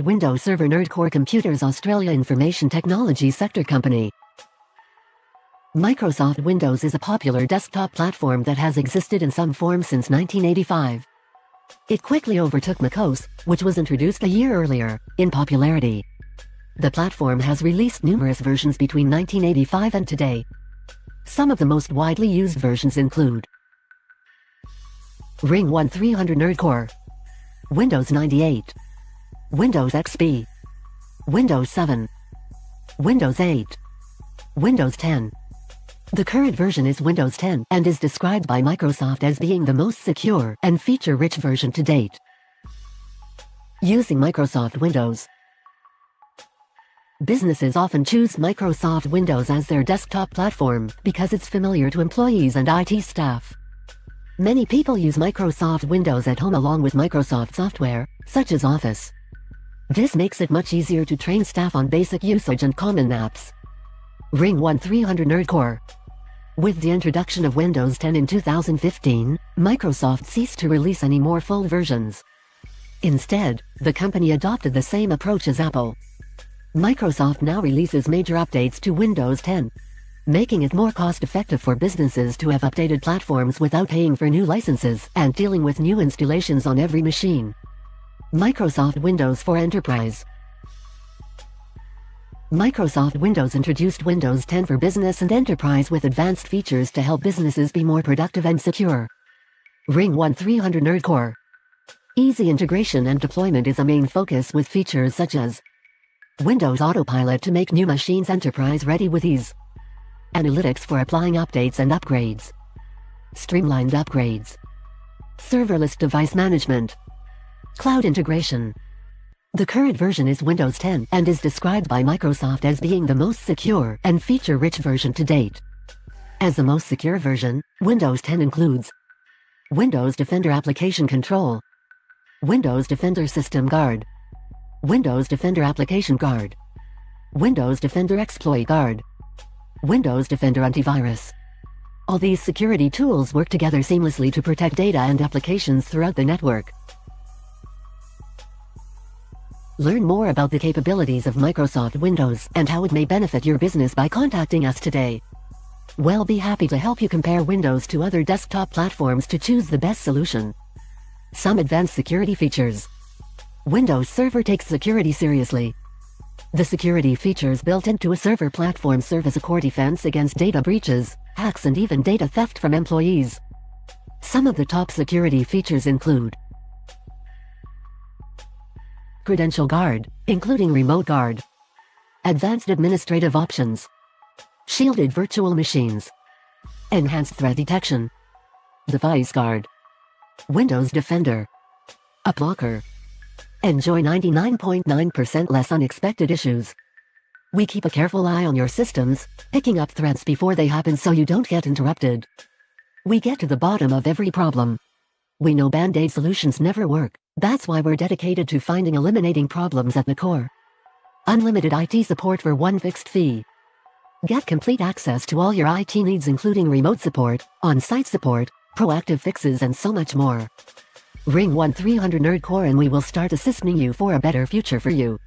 Microsoft Windows Server Nerdcore Computers Australia Information Technology Sector Company. Microsoft Windows is a popular desktop platform that has existed in some form since 1985. It quickly overtook macOS, which was introduced a year earlier, in popularity. The platform has released numerous versions between 1985 and today. Some of the most widely used versions include Ring 1300 Nerdcore, Windows 98, Windows XP, Windows 7, Windows 8, Windows 10. The current version is Windows 10 and is described by Microsoft as being the most secure and feature-rich version to date. Using Microsoft Windows. Businesses often choose Microsoft Windows as their desktop platform because it's familiar to employees and IT staff. Many people use Microsoft Windows at home along with Microsoft software, such as Office. This makes it much easier to train staff on basic usage and common apps. Ring 1300 Nerdcore. With the introduction of Windows 10 in 2015, Microsoft ceased to release any more full versions. Instead, the company adopted the same approach as Apple. Microsoft now releases major updates to Windows 10, making it more cost-effective for businesses to have updated platforms without paying for new licenses and dealing with new installations on every machine. Microsoft Windows for Enterprise. Microsoft Windows introduced Windows 10 for Business and Enterprise with advanced features to help businesses be more productive and secure. Ring 1300 Nerdcore. Easy integration and deployment is a main focus with features such as Windows Autopilot to make new machines enterprise-ready with ease, Analytics for applying updates and upgrades, Streamlined upgrades, Serverless device management, Cloud integration. The current version is Windows 10 and is described by Microsoft as being the most secure and feature-rich version to date. As the most secure version, Windows 10 includes Windows Defender Application Control, Windows Defender System Guard, Windows Defender Application Guard, Windows Defender Exploit Guard, Windows Defender Antivirus. All these security tools work together seamlessly to protect data and applications throughout the network. Learn more about the capabilities of Microsoft Windows and how it may benefit your business by contacting us today. We'll be happy to help you compare Windows to other desktop platforms to choose the best solution. Some advanced security features. Windows Server takes security seriously. The security features built into a server platform serve as a core defense against data breaches, hacks, and even data theft from employees. Some of the top security features include Credential Guard, including Remote Guard, Advanced Administrative Options, Shielded Virtual Machines, Enhanced Threat Detection, Device Guard, Windows Defender, a blocker. Enjoy 99.9% less unexpected issues. We keep a careful eye on your systems, picking up threats before they happen so you don't get interrupted. We get to the bottom of every problem. We know band-aid solutions never work. That's why we're dedicated to eliminating problems at the core. Unlimited IT support for one fixed fee. Get complete access to all your IT needs including remote support, on-site support, proactive fixes and so much more. Ring 1300 Nerdcore and we will start assisting you for a better future for you.